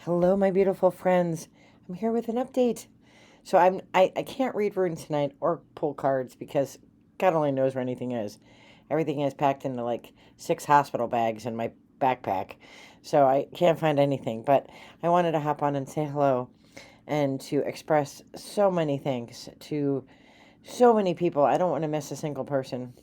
Hello, my beautiful friends. I'm here with an update. So I can't read runes tonight or pull cards because God only knows where anything is. Everything is packed into like 6 hospital bags in my backpack. So I can't find anything. But I wanted to hop on and say hello and to express so many thanks to so many people. I don't want to miss a single person.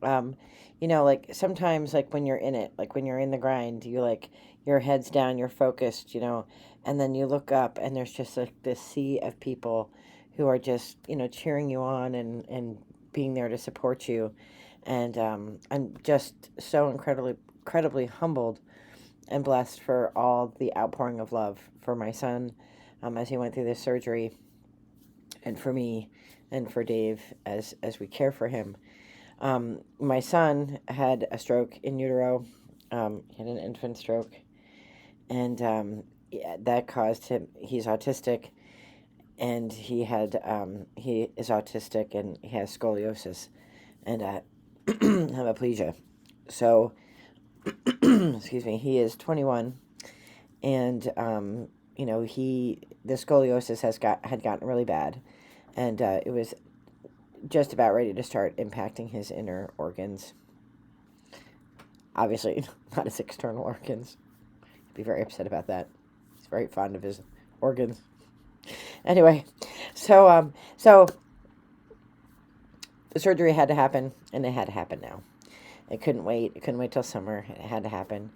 um like sometimes, like when you're in it, like when you're in the grind, you like your head's down, you're focused, and then you look up and there's just like this sea of people who are just cheering you on and being there to support you. And I'm just so incredibly humbled and blessed for all the outpouring of love for my son, as he went through this surgery, and for me, and for Dave as we care for him. My son had a stroke in utero. He had an infant stroke, and yeah, that caused him. He's autistic, and he is autistic, and he has scoliosis and hemiplegia. So, excuse me. He is 21, and he the scoliosis had gotten really bad, and it was just about ready to start impacting his inner organs. Obviously, not his external organs. He'd be very upset about that. He's very fond of his organs. Anyway, so the surgery had to happen, and it had to happen now. It couldn't wait. It couldn't wait till summer. It had to happen.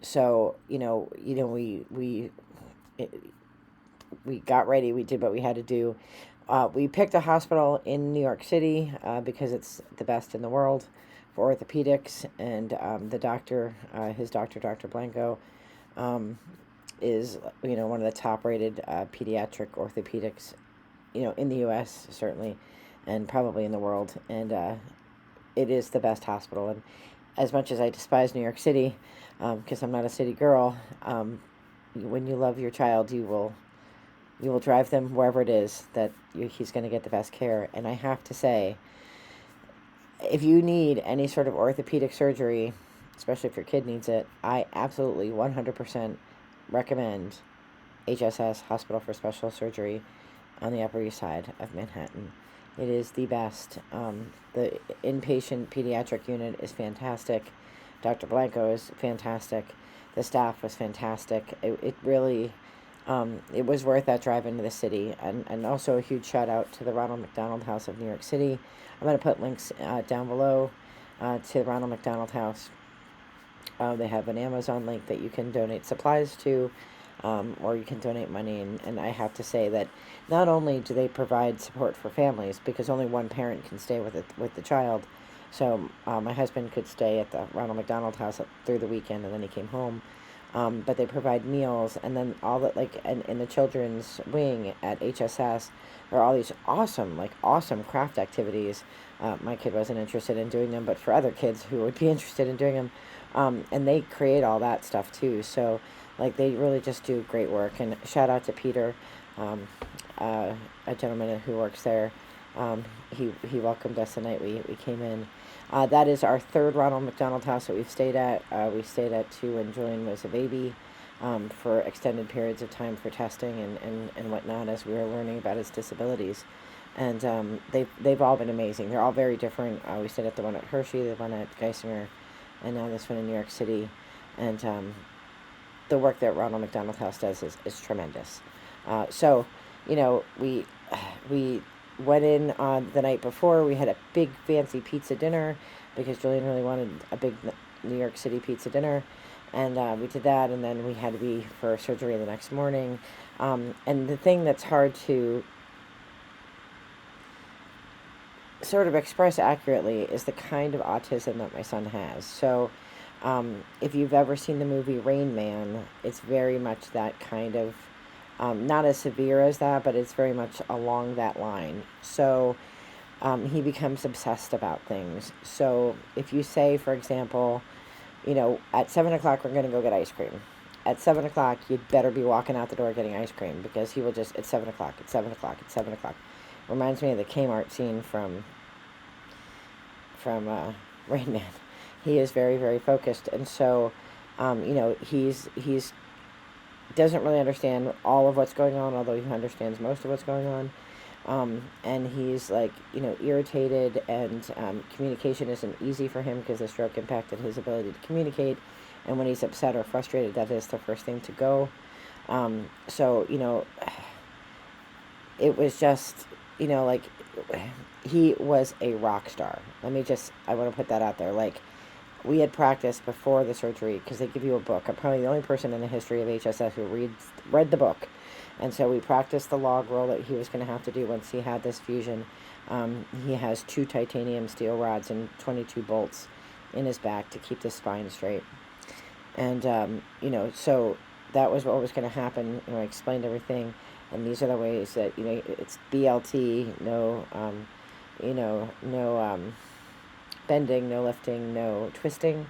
So we got ready. We did what we had to do. We picked a hospital in New York City because it's the best in the world for orthopedics, and the doctor, his doctor, Dr. Blanco, is one of the top-rated pediatric orthopedics, in the U.S. certainly, and probably in the world, and it is the best hospital. And as much as I despise New York City, because I'm not a city girl, when you love your child, you will drive them wherever it is that he's going to get the best care. And I have to say, if you need any sort of orthopedic surgery, especially if your kid needs it, I absolutely 100% recommend HSS, Hospital for Special Surgery, on the Upper East Side of Manhattan. It is the best. The inpatient pediatric unit is fantastic. Dr. Blanco is fantastic. The staff was fantastic. It really, it was worth that drive into the city. And also a huge shout out to the Ronald McDonald House of New York City. I'm going to put links down below to the Ronald McDonald House. They have an Amazon link that you can donate supplies to, or you can donate money. And I have to say that not only do they provide support for families, because only one parent can stay with the child. So my husband could stay at the Ronald McDonald House through the weekend, and then he came home. But they provide meals, and then all that, like, in the children's wing at HSS, there are all these awesome craft activities. My kid wasn't interested in doing them, but for other kids who would be interested in doing them, and they create all that stuff too. So, like, they really just do great work. And shout out to Peter, a gentleman who works there. He welcomed us the night we came in. That is our third Ronald McDonald House that we've stayed at. We stayed at two when Julian was a baby, for extended periods of time for testing and whatnot, as we were learning about his disabilities. And they've all been amazing. They're all very different. We stayed at the one at Hershey, the one at Geisinger, and now this one in New York City. And the work that Ronald McDonald House does is tremendous. So, we went in on the night before. We had a big fancy pizza dinner because Julian really wanted a big New York City pizza dinner. And we did that, and then we had to be for surgery the next morning. And the thing that's hard to sort of express accurately is the kind of autism that my son has. So if you've ever seen the movie Rain Man, it's very much that kind of, not as severe as that, but it's very much along that line. So he becomes obsessed about things. So if you say, for example, at 7 o'clock we're going to go get ice cream. At 7 o'clock, you'd better be walking out the door getting ice cream, because he will just, it's 7 o'clock, it's 7 o'clock, it's 7 o'clock. Reminds me of the Kmart scene from Rain Man. He is very, very focused. And so, he's doesn't really understand all of what's going on, although he understands most of what's going on. And he's like, irritated, and communication isn't easy for him because the stroke impacted his ability to communicate. And when he's upset or frustrated, that is the first thing to go. So, it was just, like, he was a rock star. I want to put that out there. Like, we had practiced before the surgery because they give you a book. I'm probably the only person in the history of HSS who read the book. And so we practiced the log roll that he was going to have to do once he had this fusion. He has 2 titanium steel rods and 22 bolts in his back to keep the spine straight. And, so that was what was going to happen. I explained everything. And these are the ways that, it's BLT, no, no bending, no lifting, no twisting.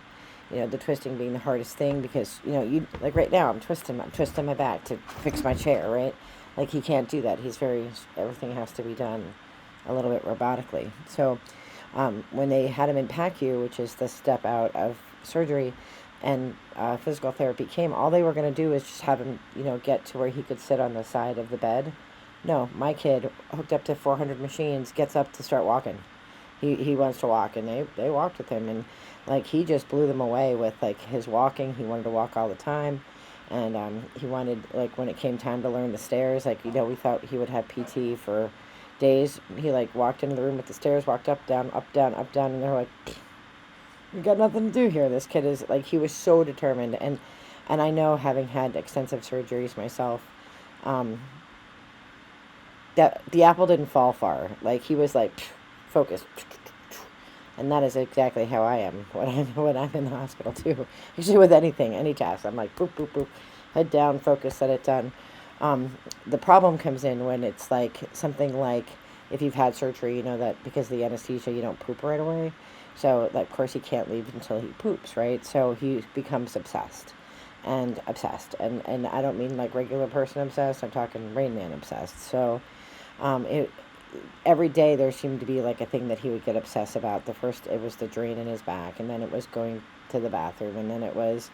The twisting being the hardest thing because, like right now, I'm twisting my back to fix my chair, right? Like, he can't do that. Everything has to be done a little bit robotically. So when they had him in PACU, which is the step out of surgery, and physical therapy came, all they were going to do is just have him, get to where he could sit on the side of the bed. No, my kid, hooked up to 400 machines, gets up to start walking. He wants to walk, and they walked with him, and like, he just blew them away with like his walking. He wanted to walk all the time, and he wanted, like, when it came time to learn the stairs, like, we thought he would have PT for days. He like walked into the room with the stairs, walked up, down, up, down, up, down, and they're like, "You got nothing to do here." This kid is like, he was so determined, and I know, having had extensive surgeries myself, that the apple didn't fall far. Like, he was like, focus. And that is exactly how I am when I'm in the hospital too. Usually with any task, I'm like, boop, boop, boop, head down, focus, set it done. The problem comes in when it's like something like, if you've had surgery, that because of the anesthesia, you don't poop right away. So, like, of course, he can't leave until he poops, right? So he becomes obsessed. And I don't mean like regular person obsessed. I'm talking Rain Man obsessed. So, every day there seemed to be like a thing that he would get obsessed about. First it was the drain in his back, and then it was going to the bathroom, and then it was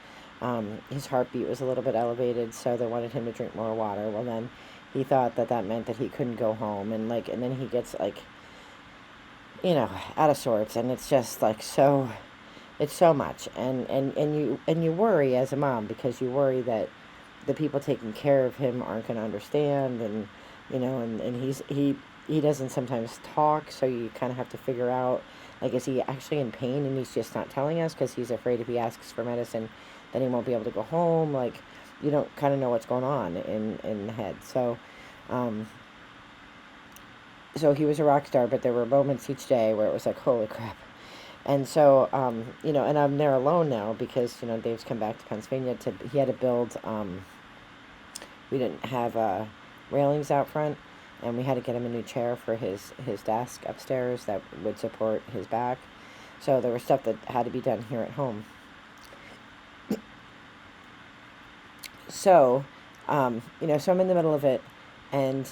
his heartbeat was a little bit elevated, so they wanted him to drink more water. Well, then he thought that meant that he couldn't go home, and then he gets like, out of sorts, and it's just like, it's so much, and you worry as a mom, because you worry that the people taking care of him aren't going to understand, and he doesn't sometimes talk, so you kind of have to figure out, like, is he actually in pain and he's just not telling us because he's afraid if he asks for medicine then he won't be able to go home. Like, you don't kind of know what's going on in the head. So he was a rock star, but there were moments each day where it was like, holy crap. And so, and I'm there alone now because, Dave's come back to Pennsylvania he had to build, we didn't have railings out front, and we had to get him a new chair for his desk upstairs that would support his back. So there was stuff that had to be done here at home. So, so I'm in the middle of it, and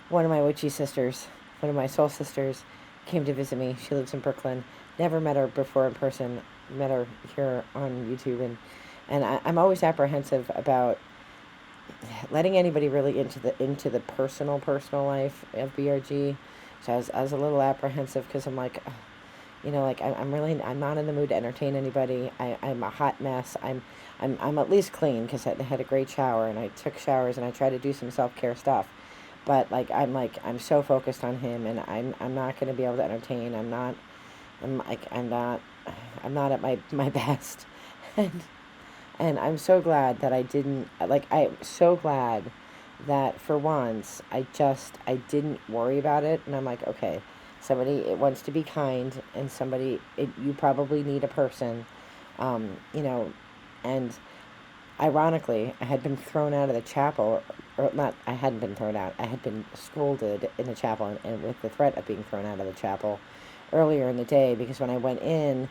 one of my witchy sisters, one of my soul sisters, came to visit me. She lives in Brooklyn. Never met her before in person. Met her here on YouTube, and I'm always apprehensive about letting anybody really into the personal life of BRG. So I was a little apprehensive because I'm like, I'm not in the mood to entertain anybody. I'm a hot mess. I'm at least clean because I had a great shower, and I took showers, and I try to do some self-care stuff. But I'm so focused on him, and I'm not going to be able to entertain. I'm not at my best. And I'm so glad that I'm so glad that for once I didn't worry about it. And I'm like, okay, somebody, it wants to be kind, and you probably need a person, and ironically, I had been thrown out of the chapel, or not, I hadn't been thrown out, I had been scolded in the chapel, and with the threat of being thrown out of the chapel earlier in the day, because when I went in,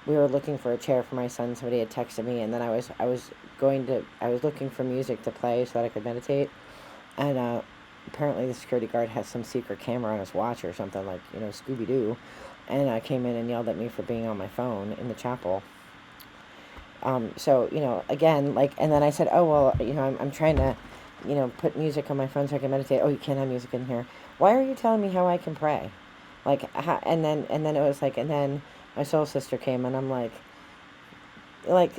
we were looking for a chair for my son. Somebody had texted me, and then I was looking for music to play so that I could meditate, and apparently the security guard has some secret camera on his watch or something, like, Scooby-Doo, and I came in and yelled at me for being on my phone in the chapel. So, again, like, and then I said, oh, well, I'm trying to, put music on my phone so I can meditate. Oh, you can't have music in here. Why are you telling me how I can pray? Like, and then it was like, and then my soul sister came, and I'm like,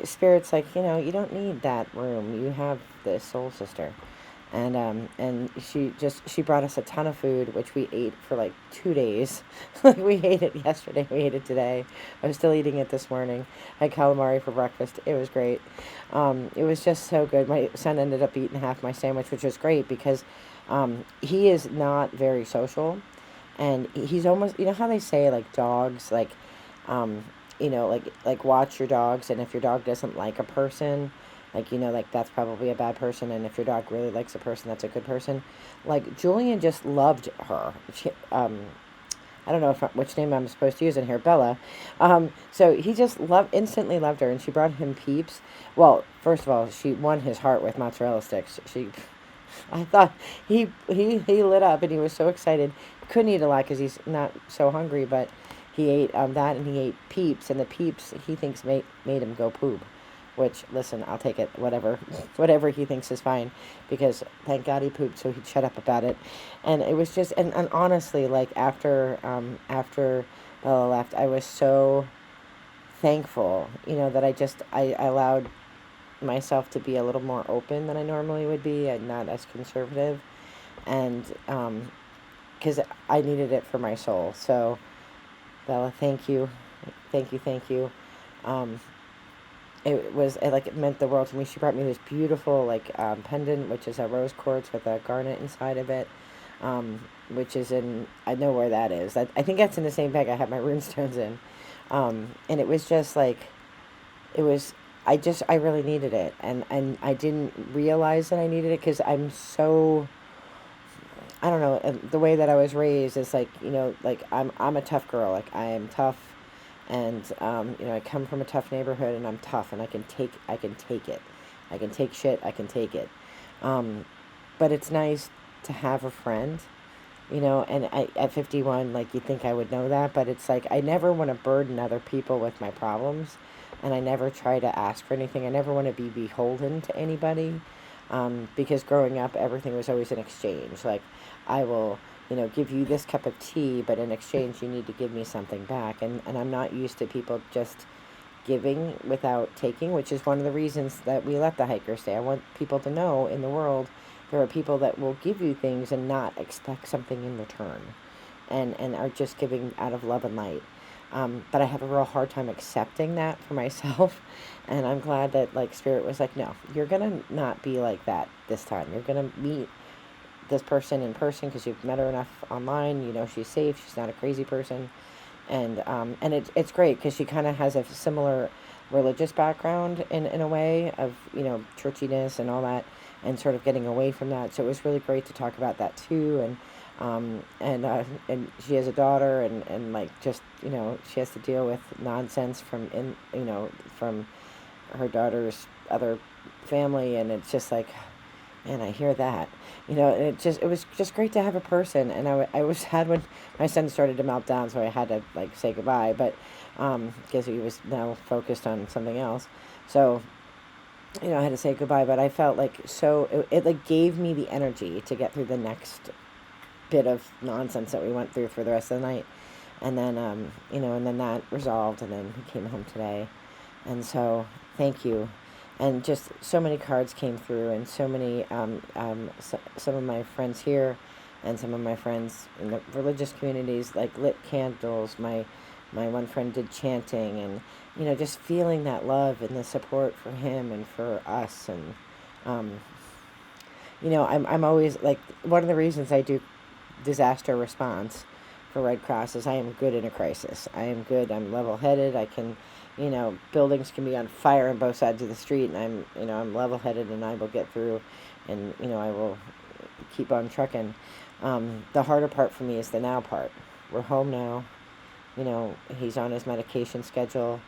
Spirit's like, you don't need that room. You have the soul sister. And she brought us a ton of food, which we ate for like 2 days. Like, we ate it yesterday, we ate it today. I was still eating it this morning. I had calamari for breakfast. It was great. It was just so good. My son ended up eating half my sandwich, which was great because he is not very social, and he's almost, how they say, like, dogs, like, um, like watch your dogs, and if your dog doesn't like a person, like, like, that's probably a bad person, and if your dog really likes a person, that's a good person. Like, Julian just loved her. I don't know which name I'm supposed to use in here, Bella. So he just instantly loved her, and she brought him Peeps. Well, first of all, she won his heart with mozzarella sticks. I thought he lit up, and he was so excited. Couldn't eat a lot because he's not so hungry, but he ate that, and he ate Peeps, and the Peeps he thinks made him go poop. Which, listen, I'll take it, whatever he thinks is fine, because thank God he pooped, so he'd shut up about it. And it was just, and honestly, like, after Bella left, I was so thankful, that I allowed myself to be a little more open than I normally would be, and not as conservative, and, because I needed it for my soul. So, Bella, thank you, thank you, thank you. It meant the world to me. She brought me this beautiful, like, pendant, which is a rose quartz with a garnet inside of it, which is I know where that is. I think that's in the same bag I have my runestones in. And it was just like, I really needed it. And I didn't realize that I needed it because I'm so, I don't know, the way that I was raised is like, like, I'm a tough girl. Like, I am tough. And, I come from a tough neighborhood, and I'm tough, and I can take it. I can take shit. I can take it. But it's nice to have a friend, and at 51, like, you'd think I would know that, but it's like, I never want to burden other people with my problems, and I never try to ask for anything. I never want to be beholden to anybody, because growing up, everything was always an exchange. Like, I will, give you this cup of tea, but in exchange, you need to give me something back. And I'm not used to people just giving without taking, which is one of the reasons that we let the hikers stay. I want people to know in the world there are people that will give you things and not expect something in return, and are just giving out of love and light. But I have a real hard time accepting that for myself. And I'm glad that, like, Spirit was like, no, you're going to not be like that this time. You're going to meet this person in person because you've met her enough online. She's safe. She's not a crazy person. And it's great because she kind of has a similar religious background in a way of, churchiness and all that, and sort of getting away from that. So it was really great to talk about that too. And she has a daughter, and like, just, she has to deal with nonsense from her daughter's other family, and it's just like, man, I hear that, and it was just great to have a person. And I was sad when my son started to melt down, so I had to, like, say goodbye, but because he was now focused on something else. So, I had to say goodbye, but I felt like, it like gave me the energy to get through the next bit of nonsense that we went through for the rest of the night. And then, and then that resolved, and then he came home today. And so, thank you. And just so many cards came through, and so many, some of my friends here, and some of my friends in the religious communities, like, lit candles. My one friend did chanting, and, just feeling that love and the support for him and for us. And, I'm always, like, one of the reasons I do disaster response for Red Cross is I am good in a crisis. I am good. I'm level-headed. I can, buildings can be on fire on both sides of the street, and I'm level-headed, and I will get through, and, I will keep on trucking. The harder part for me is the now part. We're home now. He's on his medication schedule.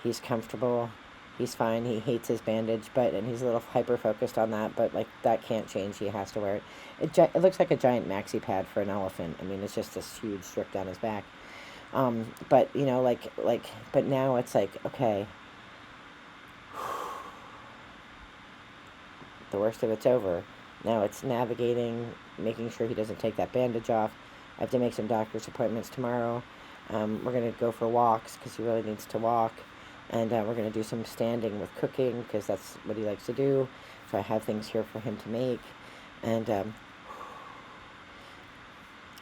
He's comfortable. He's fine. He hates his bandage, and he's a little hyper-focused on that, but, like, that can't change. He has to wear it. It looks like a giant maxi pad for an elephant. I mean, it's just this huge strip down his back. But, but now it's like, okay, The worst of it's over. Now it's navigating, making sure he doesn't take that bandage off. I have to make some doctor's appointments tomorrow. We're going to go for walks because he really needs to walk. And we're going to do some standing with cooking because that's what he likes to do. So I have things here for him to make. And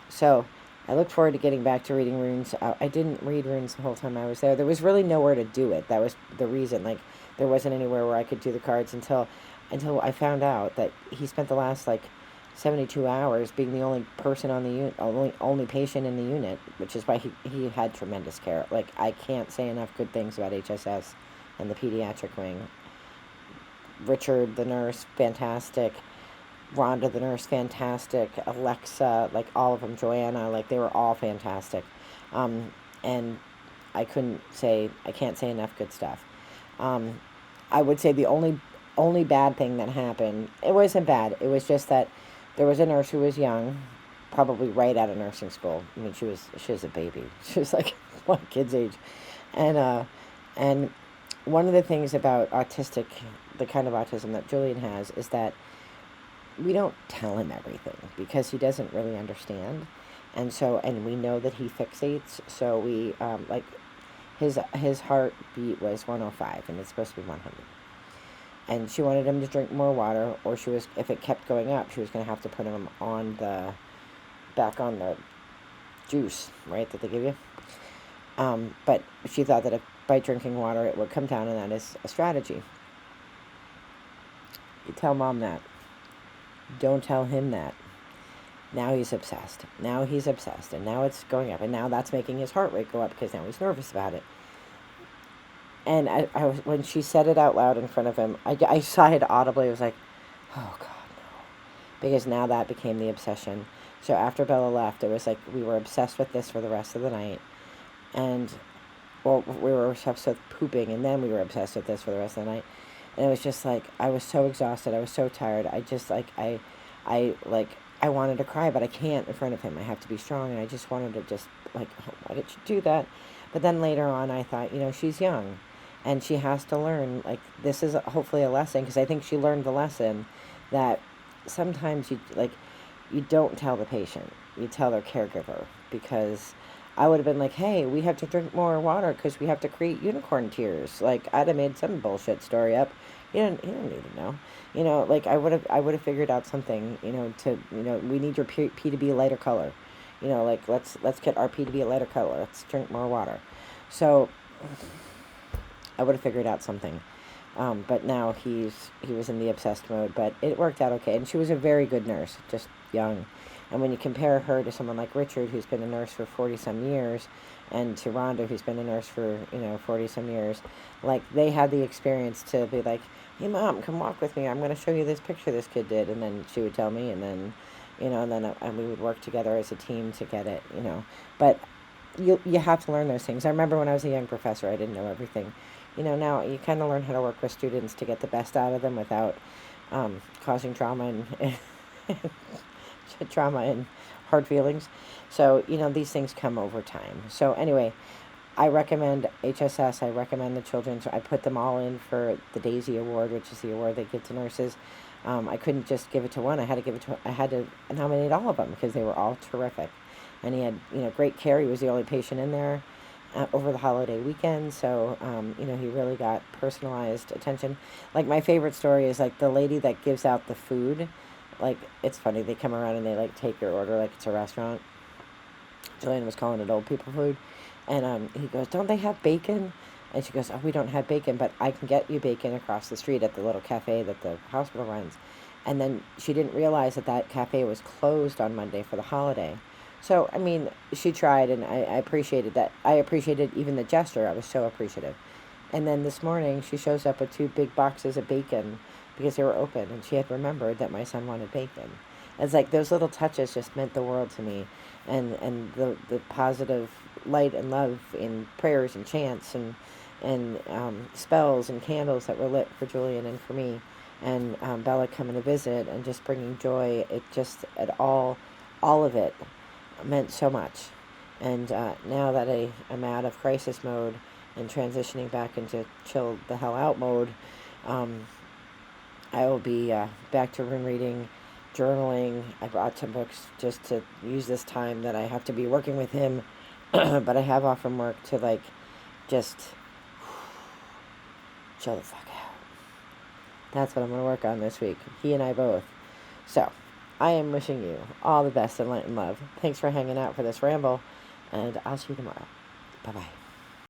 so I look forward to getting back to reading runes. I didn't read runes the whole time I was there. There was really nowhere to do it. That was the reason. Like, there wasn't anywhere where I could do the cards until I found out that he spent the last, 72 hours being the only person on the unit, only patient in the unit, which is why he had tremendous care. Like, I can't say enough good things about HSS and the pediatric wing. Richard, the nurse, fantastic. Rhonda, the nurse, fantastic. Alexa, all of them. Joanna, they were all fantastic. And I can't say enough good stuff. I would say the only bad thing that happened, it wasn't bad. It was just that there was a nurse who was young, probably right out of nursing school. I mean, she was a baby. She was like one kid's age. And one of the things about autistic, the kind of autism that Julian has, is that we don't tell him everything because he doesn't really understand. And we know that he fixates. So we, his heartbeat was 105 and it's supposed to be 100. And she wanted him to drink more water, or if it kept going up, she was going to have to put him back on the juice, right, that they give you. But she thought that by drinking water it would come down, and that is a strategy. You tell mom that. Don't tell him that. Now he's obsessed. And now it's going up, and now that's making his heart rate go up because now he's nervous about it. And I was, when she said it out loud in front of him, I sighed audibly. I was like, oh, God, no. Because now that became the obsession. So after Bella left, it was like we were obsessed with this for the rest of the night. And, well, we were obsessed with pooping, and then we were obsessed with this for the rest of the night. And it was just I was so exhausted. I was so tired. I just, I wanted to cry, but I can't in front of him. I have to be strong, and I just wanted to just, oh, why did you do that? But then later on, I thought, she's young. And she has to learn, this is hopefully a lesson, because I think she learned the lesson that sometimes you don't tell the patient, you tell their caregiver, because I would have been like, hey, we have to drink more water because we have to create unicorn tears. I'd have made some bullshit story up. You don't need to know. I would have figured out something, we need your P to be a lighter color. Let's get our P to be a lighter color. Let's drink more water. So I would have figured out something. But now he was in the obsessed mode, but it worked out okay. And she was a very good nurse, just young. And when you compare her to someone like Richard, who's been a nurse for 40-some years, and to Rhonda, who's been a nurse for, 40-some years, they had the experience to be like, hey, Mom, come walk with me. I'm going to show you this picture this kid did. And then she would tell me, and then, and we would work together as a team to get it, But you have to learn those things. I remember when I was a young professor, I didn't know everything. Now you kind of learn how to work with students to get the best out of them without causing trauma and hard feelings. So, these things come over time. So anyway, I recommend HSS. I recommend the children's. I put them all in for the Daisy Award, which is the award they give to nurses. I couldn't just give it to one. I had to nominate all of them because they were all terrific. And he had, great care. He was the only patient in there over the holiday weekend. So, he really got personalized attention. My favorite story is the lady that gives out the food. It's funny. They come around and they take your order like it's a restaurant. Jillian was calling it old people food. And he goes, don't they have bacon? And she goes, oh, we don't have bacon, but I can get you bacon across the street at the little cafe that the hospital runs. And then she didn't realize that cafe was closed on Monday for the holiday. So, I mean, she tried, and I appreciated that. I appreciated even the gesture. I was so appreciative. And then this morning, she shows up with 2 big boxes of bacon because they were open, and she had remembered that my son wanted bacon. It's those little touches just meant the world to me. And the positive light and love in prayers and chants and spells and candles that were lit for Julian and for me, and Bella coming to visit and just bringing joy. It just, all of it meant so much. And now that I'm out of crisis mode and transitioning back into chill the hell out mode, I will be back to room reading, journaling. I brought some books just to use this time that I have to be working with him, but I have off from work to like just chill the fuck out. That's what I'm going to work on this week. He and I both. So, I am wishing you all the best in light and love. Thanks for hanging out for this ramble, and I'll see you tomorrow. Bye-bye.